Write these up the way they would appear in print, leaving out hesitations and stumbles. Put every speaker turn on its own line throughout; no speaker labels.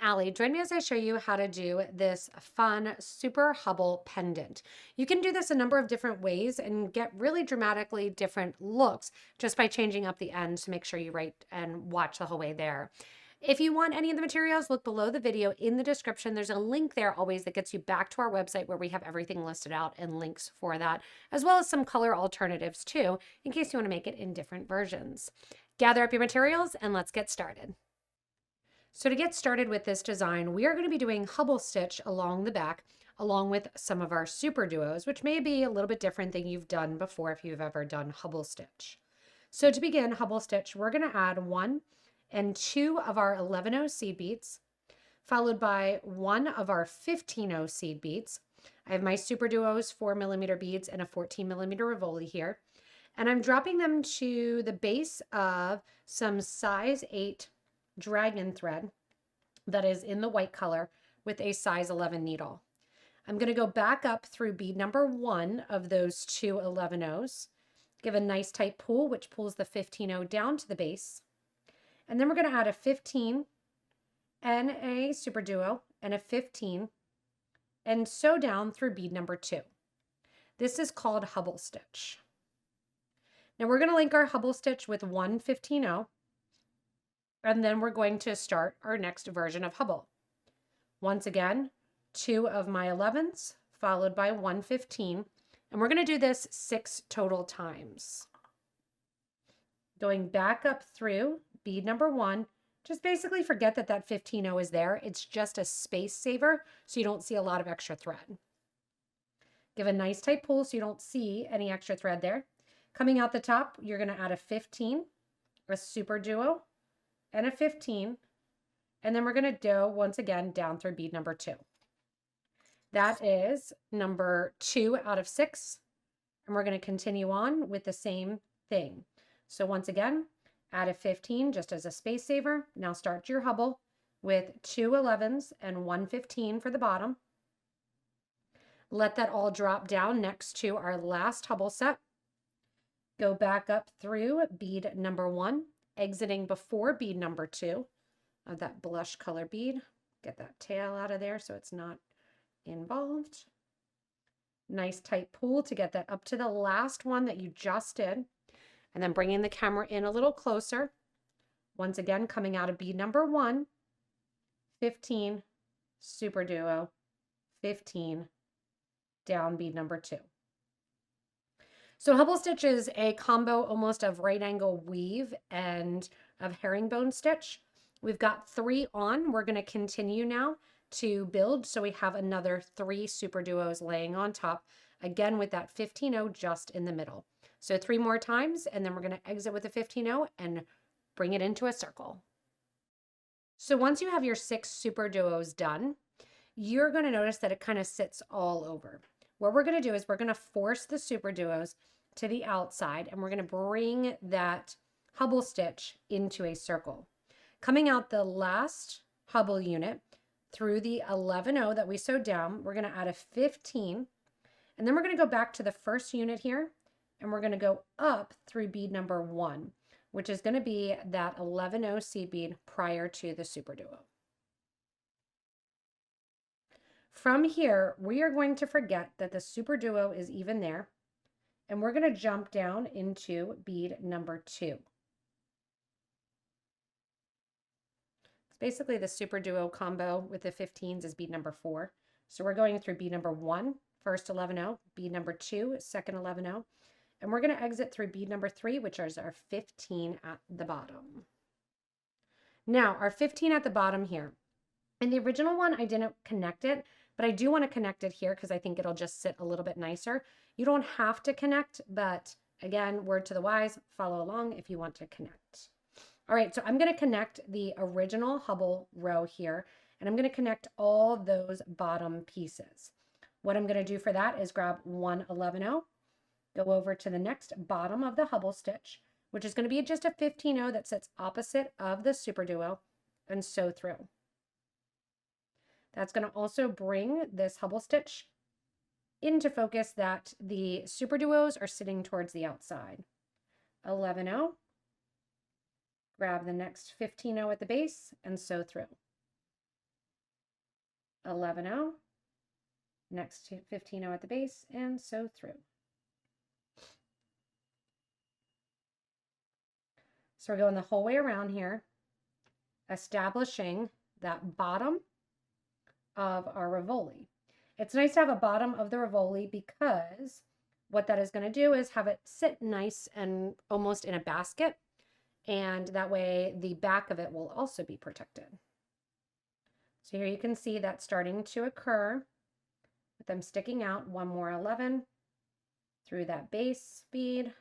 Allie. Join me as I show you how to do this fun super Hubble pendant. You can do this a number of different ways and get really dramatically different looks just by changing up the ends to make sure you write and watch the whole way there. If you want any of the materials, look below the video in the description. There's a link there always that gets you back to our website where we have everything listed out and links for that, as well as some color alternatives too, in case you want to make it in different versions. Gather up your materials and let's get started. So to get started with this design, we are going to be doing Hubble Stitch along the back, along with some of our Superduos, which may be a little bit different than you've done before if you've ever done Hubble Stitch. So to begin Hubble Stitch, we're going to add 1 and 2 of our 11-0 seed beads, followed by 1 of our 15-0 seed beads. I have my Superduos 4mm beads and a 14mm Rivoli here, and I'm dropping them to the base of some size 8 dragon thread that is in the white color with a size 11 needle. I'm going to go back up through bead number 1 of those 2 11-0s, give a nice tight pull, which pulls the 15-0 down to the base. And then we're going to add a 15 and a Superduo and a 15 and sew down through bead number 2. This is called Hubble Stitch. Now we're going to link our Hubble Stitch with 1 15-0. And then we're going to start our next version of Hubble. Once again, 2 of my 11s, followed by 1 15. And we're going to do this 6 total times. Going back up through bead number 1, just basically forget that that 15-0 is there. It's just a space saver, so you don't see a lot of extra thread. Give a nice tight pull so you don't see any extra thread there. Coming out the top, you're going to add a 15, a Superduo, and a 15, and then we're going to do once again down through bead number 2. That is number 2 out of 6, and we're going to continue on with the same thing. So once again, add a 15 just as a space saver. Now start your Hubble with 2 11s and 1 15 for the bottom. Let that all drop down next to our last Hubble set. Go back up through bead number 1, exiting before bead number 2 of that blush color bead. Get that tail out of there so it's not involved. Nice tight pull to get that up to the last one that you just did. And then bringing the camera in a little closer. Once again, coming out of bead number 1, 15, Superduo, 15, down bead number 2. So Hubble Stitch is a combo almost of right angle weave and of herringbone stitch. We've got 3 on. We're going to continue now to build. So we have another 3 Superduos laying on top, again with that 15-0 just in the middle. So 3 more times, and then we're going to exit with a 15-0 and bring it into a circle. So once you have your 6 Superduos done, you're going to notice that it kind of sits all over. What we're going to do is we're going to force the Superduos to the outside, and we're going to bring that Hubble Stitch into a circle. Coming out the last Hubble unit through the 11-0 that we sewed down, we're going to add a 15, and then we're going to go back to the first unit here, and we're going to go up through bead number 1, which is going to be that 11-0 seed bead prior to the Superduo. From here, we are going to forget that the Superduo is even there, and we're going to jump down into bead number 2. It's basically the Superduo combo with the 15s is bead number 4. So we're going through bead number 1, first 11-0, bead number 2, second 11-0, and we're going to exit through bead number 3, which is our 15 at the bottom. Now, our 15 at the bottom here. In the original one, I didn't connect it, but I do want to connect it here because I think it'll just sit a little bit nicer. You don't have to connect, but again, word to the wise, follow along if you want to connect. All right, so I'm going to connect the original Hubble row here, and I'm going to connect all those bottom pieces. What I'm going to do for that is grab 1 11-0, go over to the next bottom of the Hubble Stitch, which is going to be just a 15-0 that sits opposite of the Superduo, and sew through. That's going to also bring this Hubble Stitch into focus that the Superduos are sitting towards the outside. 11-0, grab the next 15-0 at the base and sew through. 11-0, next 15-0 at the base, and sew through. So we're going the whole way around here, establishing that bottom of our Rivoli. It's nice to have a bottom of the Rivoli because what that is going to do is have it sit nice and almost in a basket, and that way the back of it will also be protected. So here you can see that starting to occur with them sticking out. One more 11 through that base bead,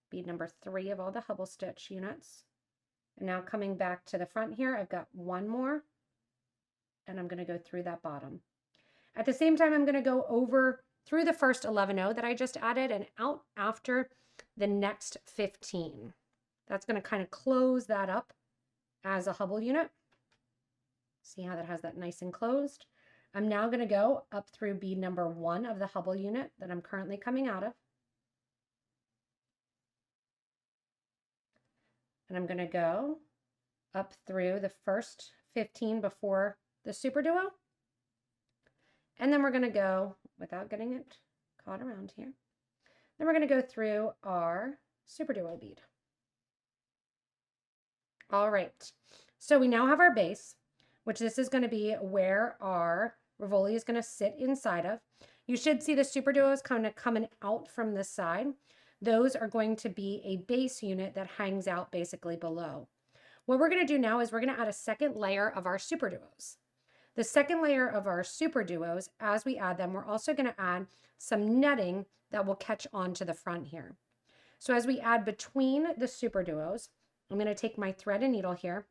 bead number 3 of all the Hubble Stitch units. And now coming back to the front here, I've got one more, and I'm going to go through that bottom. At the same time, I'm going to go over through the first 11-0 that I just added and out after the next 15. That's going to kind of close that up as a Hubble unit. See how that has that nice and closed? I'm now going to go up through bead number 1 of the Hubble unit that I'm currently coming out of. And I'm going to go up through the first 15 before the Superduo. And then we're going to go, without getting it caught around here, then we're going to go through our Superduo bead. All right, so we now have our base, which this is going to be where our Rivoli is going to sit inside of. You should see the Superduos kind of coming out from this side. Those are going to be a base unit that hangs out basically below. What we're going to do now is we're going to add a second layer of our Superduos. The second layer of our Superduos, as we add them, we're also going to add some netting that will catch onto the front here. So as we add between the Superduos, I'm going to take my thread and needle here,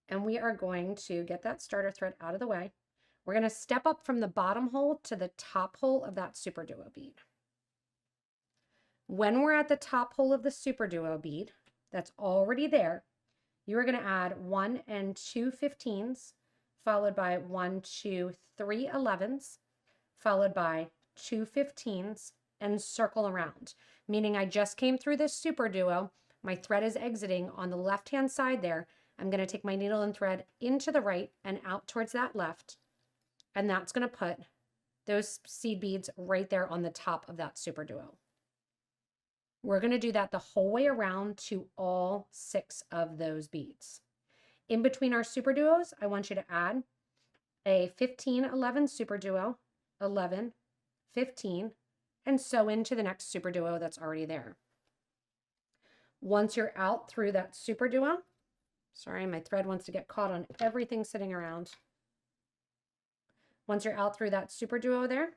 and we are going to get that starter thread out of the way. We're going to step up from the bottom hole to the top hole of that Superduo bead. When we're at the top hole of the Superduo bead, that's already there, you are going to add 1 and 2 15s, followed by 1, 2, 3 11s, followed by 2 15s, and circle around. Meaning I just came through this Superduo, my thread is exiting on the left-hand side there. I'm going to take my needle and thread into the right and out towards that left, and that's going to put those seed beads right there on the top of that Superduo. We're going to do that the whole way around to all 6 of those beads. In between our Superduos, I want you to add a 15, 11 Superduo, 11, 15, and sew into the next Superduo that's already there. Once you're out through that Superduo, sorry, my thread wants to get caught on everything sitting around. Once you're out through that Superduo there,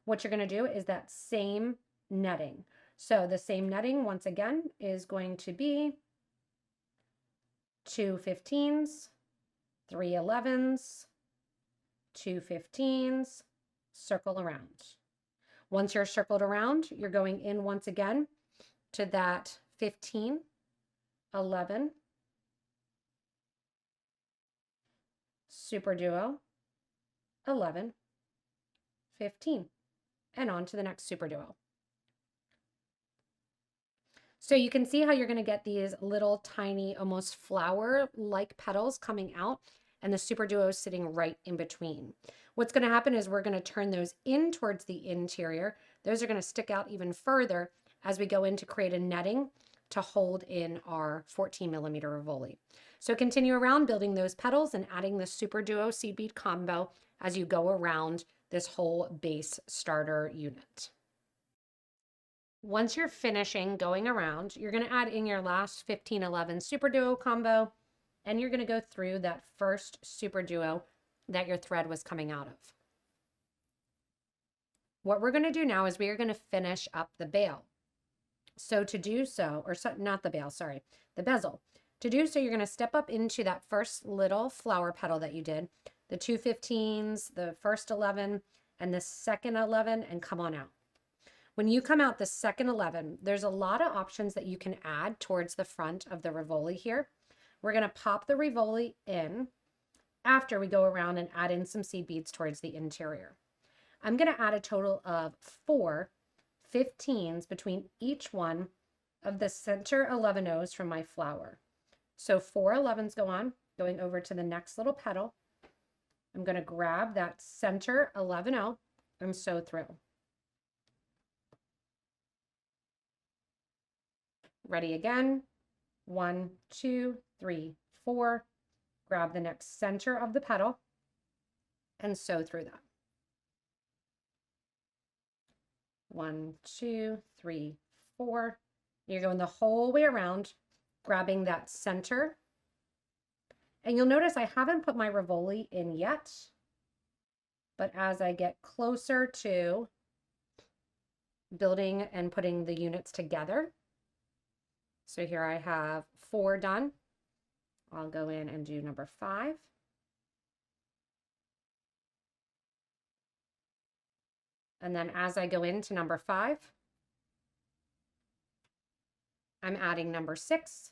what you're going to do is that same netting. So the same netting, once again, is going to be 2 15s, 3 11s, 2 15s, circle around. Once you're circled around, you're going in once again to that 15, 11, Superduo, 11, 15, and on to the next Superduo. So you can see how you're going to get these little tiny, almost flower-like petals coming out, and the Superduo is sitting right in between. What's going to happen is we're going to turn those in towards the interior. Those are going to stick out even further as we go in to create a netting to hold in our 14mm Rivoli. So continue around building those petals and adding the Superduo seed bead combo as you go around this whole base starter unit. Once you're finishing going around, you're going to add in your last 15-11 Superduo combo, and you're going to go through that first Superduo that your thread was coming out of. What we're going to do now is we are going to finish up the bail. So to do so, or so, not the bail, sorry, the bezel. To do so, you're going to step up into that first little flower petal that you did, the 2 15s, the first 11, and the second 11, and come on out. When you come out the second 11, there's a lot of options that you can add towards the front of the Rivoli here. We're going to pop the Rivoli in after we go around and add in some seed beads towards the interior. I'm going to add a total of 4 15s between each one of the center 11 O's from my flower. So 4 11s go on, going over to the next little petal. I'm going to grab that center 11-0 and sew through. Ready again. 1, 2, 3, 4. Grab the next center of the petal and sew through that. 1, 2, 3, 4. You're going the whole way around, grabbing that center. And you'll notice I haven't put my Rivoli in yet, but as I get closer to building and putting the units together, so here I have 4 done. I'll go in and do number 5. And then as I go into number 5, I'm adding number 6.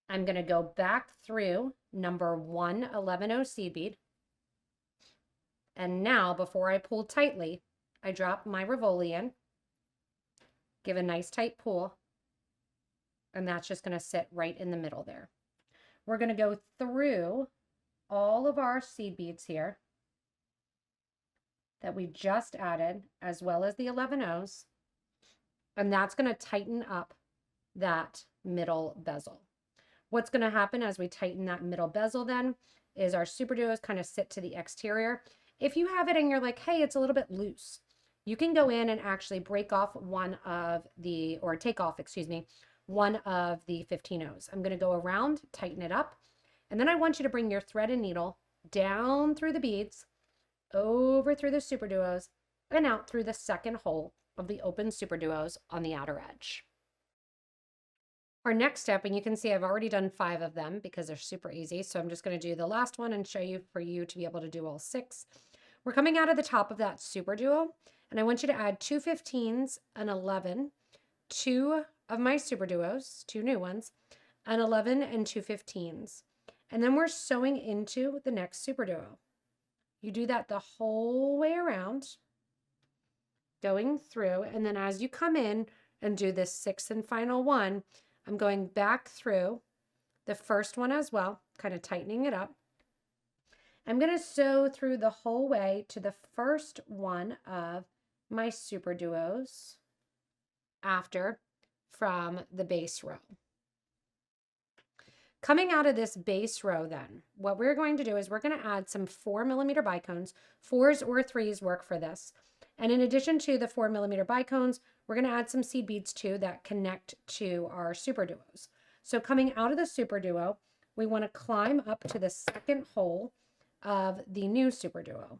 I'm going to go back through number 111 seed bead. And now, before I pull tightly, I drop my Rivoli in, give a nice tight pull, and that's just going to sit right in the middle there. We're going to go through all of our seed beads here that we just added, as well as the 11-0s, and that's going to tighten up that middle bezel. What's going to happen as we tighten that middle bezel then is our Superduos kind of sit to the exterior. If you have it and you're like, hey, it's a little bit loose, you can go in and actually break off take off, one of the 15-0s. I'm going to go around, tighten it up, and then I want you to bring your thread and needle down through the beads, over through the Superduos, and out through the second hole of the open Superduos on the outer edge. Our next step, and you can see I've already done 5 of them because they're super easy, so I'm just going to do the last one and show you for you to be able to do all 6. We're coming out of the top of that Superduo, and I want you to add 2 15s, an 11, 2 of my Superduos, 2 new ones, an 11 and 2 15s. And then we're sewing into the next Superduo. You do that the whole way around, going through, and then as you come in and do this 6th and final one, I'm going back through the first one as well, kind of tightening it up. I'm going to sew through the whole way to the first one of my Superduos after from the base row. Coming out of this base row then, what we're going to do is we're going to add some 4mm bicones. 4s or 3s work for this. And in addition to the 4mm bicones, we're going to add some seed beads too that connect to our Superduos. So coming out of the Superduo, we want to climb up to the second hole of the new Superduo.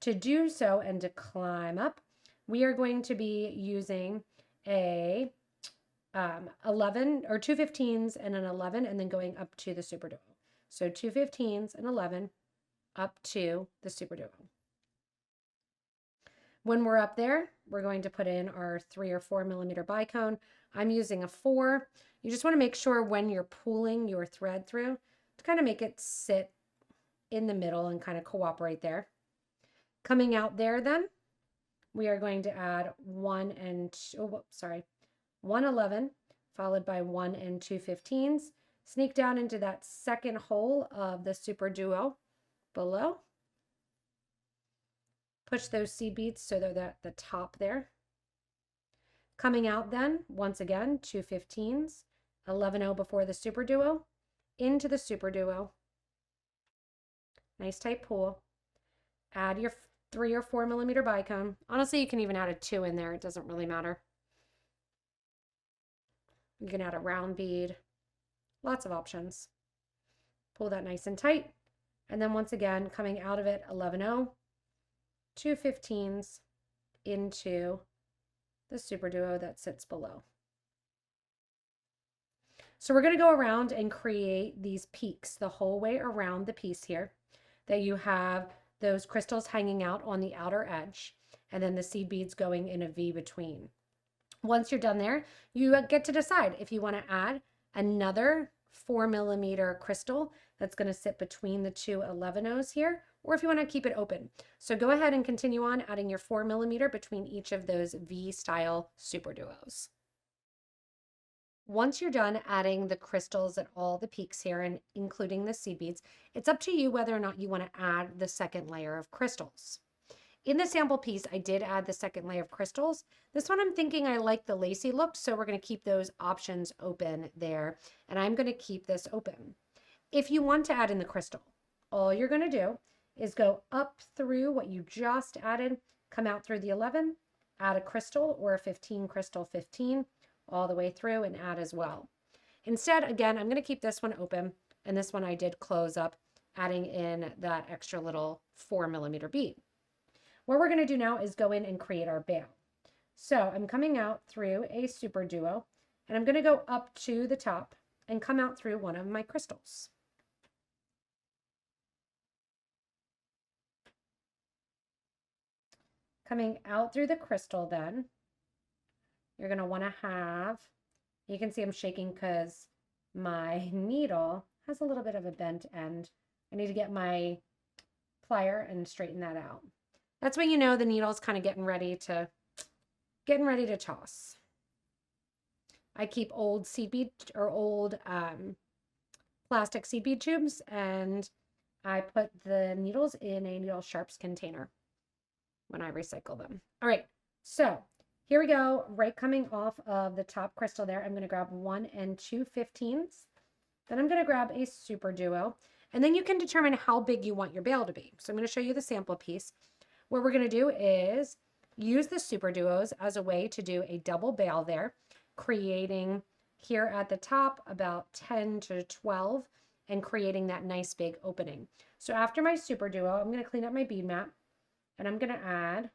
To do so and to climb up, we are going to be using a 11 or 2 15s and an 11 and then going up to the Superduo. So 2 15s and 11 up to the Superduo. When we're up there, we're going to put in our 3 or 4mm bicone. I'm using a 4. You just want to make sure when you're pulling your thread through to kind of make it sit in the middle and kind of cooperate there. Coming out there then, we are going to add 1 11 followed by 1 and 2 15s. Sneak down into that second hole of the Superduo below. Push those seed beads so they're at the top there. Coming out then, once again, 2 15s, 11-0 before the Superduo, into the Superduo. Nice tight pull. Add your 3 or 4mm bicone. Honestly, you can even add a 2 in there. It doesn't really matter. You can add a round bead. Lots of options. Pull that nice and tight. And then once again, coming out of it, 11-0. 2 15s into the Superduo that sits below. So we're going to go around and create these peaks the whole way around the piece here, that you have those crystals hanging out on the outer edge and then the seed beads going in a V between. Once you're done there, you get to decide if you want to add another 4mm crystal that's going to sit between the 2 11-0s here, or if you want to keep it open. So go ahead and continue on adding your 4mm between each of those V-style Superduos. Once you're done adding the crystals at all the peaks here and including the seed beads, it's up to you whether or not you want to add the second layer of crystals. In the sample piece, I did add the second layer of crystals. This one I'm thinking I like the lacy look, so we're going to keep those options open there, and I'm going to keep this open. If you want to add in the crystal, all you're going to do is go up through what you just added, come out through the 11, add a crystal or a 15 crystal 15 all the way through and add as well. Instead, again, I'm going to keep this one open, and this one I did close up, adding in that extra little 4mm bead. What we're going to do now is go in and create our bail. So I'm coming out through a Superduo, and I'm going to go up to the top and come out through one of my crystals. Coming out through the crystal, then you're going to want to have, you can see I'm shaking because my needle has a little bit of a bent end. I need to get my plier and straighten that out. That's when you know the needle's kind of getting ready to toss. I keep old seed bead or old plastic seed bead tubes, and I put the needles in a needle sharps container when I recycle them. All right, so here we go, right coming off of the top crystal there. I'm going to grab 1 and 2 15s. Then I'm going to grab a Superduo, and then you can determine how big you want your bail to be. So I'm going to show you the sample piece. What we're going to do is use the Superduos as a way to do a double bail there, creating here at the top about 10 to 12 and creating that nice big opening. So after my Superduo, I'm going to clean up my bead mat, and I'm going to add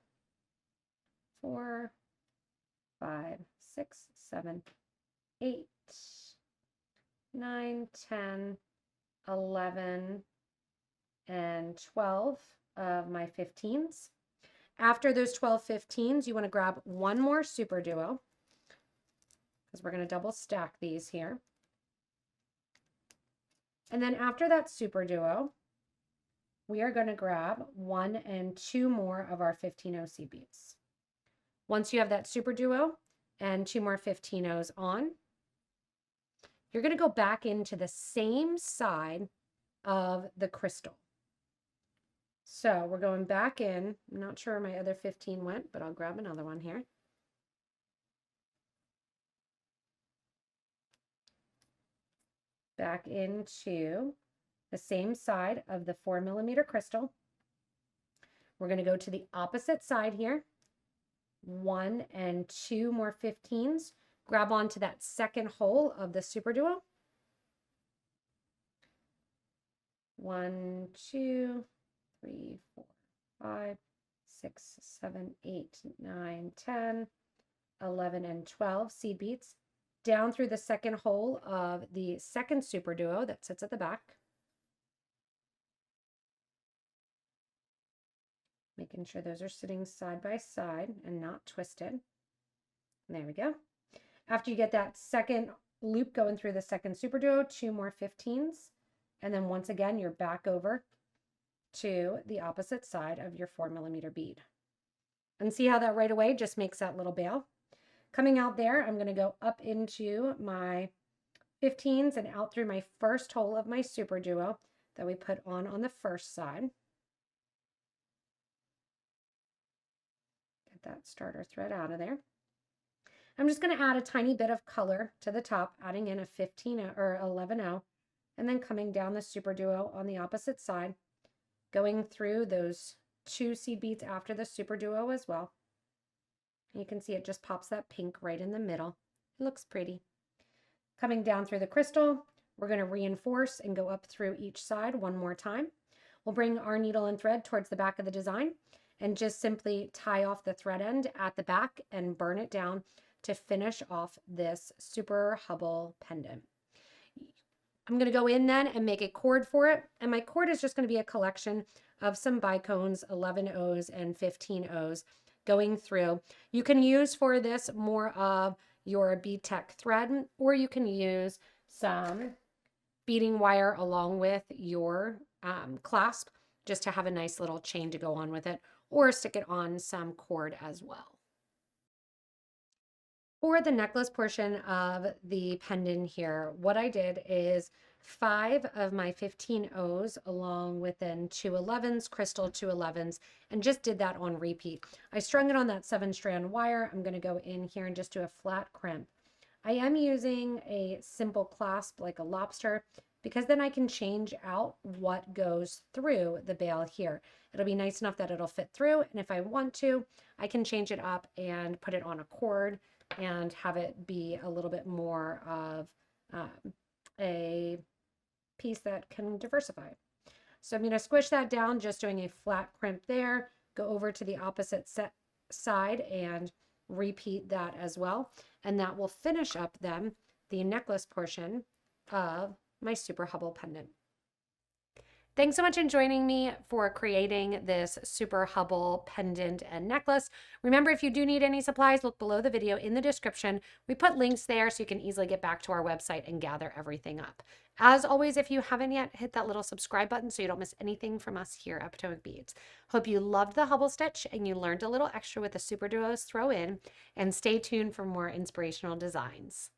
4, 5, 6, 7, 8, 9, 10, 11, and 12 of my 15s. After those 12 15s, you want to grab one more Superduo because we're going to double stack these here. And then after that Superduo, we are going to grab 1 and 2 more of our 15 OC beads. Once you have that Superduo and 2 more 15Os on, you're going to go back into the same side of the crystal. So we're going back in. I'm not sure where my other 15 went, but I'll grab another one here. Back into the same side of the 4mm crystal. We're going to go to the opposite side here. 1 and 2 more 15s. Grab onto that second hole of the Superduo. 1, 2, 3, 4, 5, 6, 7, 8, 9, 10, 11, and 12 seed beads down through the second hole of the second Superduo that sits at the back. Making sure those are sitting side by side and not twisted. There we go. After you get that second loop going through the second Superduo, 2 more 15s, and then once again, you're back over to the opposite side of your 4mm bead. And see how that right away just makes that little bail? Coming out there, I'm going to go up into my 15s and out through my first hole of my Superduo that we put on the first side. Get that starter thread out of there. I'm just going to add a tiny bit of color to the top, adding in a 15 or 11O, and then coming down the Superduo on the opposite side, going through those 2 seed beads after the Superduo as well. And you can see it just pops that pink right in the middle. It looks pretty. Coming down through the crystal, we're going to reinforce and go up through each side one more time. We'll bring our needle and thread towards the back of the design and just simply tie off the thread end at the back and burn it down to finish off this super Hubble pendant. I'm going to go in then and make a cord for it. And my cord is just going to be a collection of some bicones, 11 O's and 15 O's going through. You can use for this more of your bead tech thread, or you can use some beading wire along with your clasp just to have a nice little chain to go on with it, or stick it on some cord as well. For the necklace portion of the pendant here, what I did is 5 of my 15 O's along with then 2 11s, crystal 2 11s, and just did that on repeat. I strung it on that 7-strand wire. I'm going to go in here and just do a flat crimp. I am using a simple clasp like a lobster because then I can change out what goes through the bail here. It'll be nice enough that it'll fit through, and if I want to, I can change it up and put it on a cord and have it be a little bit more of a piece that can diversify. So I'm going to squish that down, just doing a flat crimp there, go over to the opposite side and repeat that as well. And that will finish up then the necklace portion of my Super Hubble pendant. Thanks so much for joining me for creating this Super Hubble pendant and necklace. Remember, if you do need any supplies, look below the video in the description. We put links there so you can easily get back to our website and gather everything up. As always, if you haven't yet, hit that little subscribe button so you don't miss anything from us here at Potomac Beads. Hope you loved the Hubble Stitch and you learned a little extra with the Superduos throw in, and stay tuned for more inspirational designs.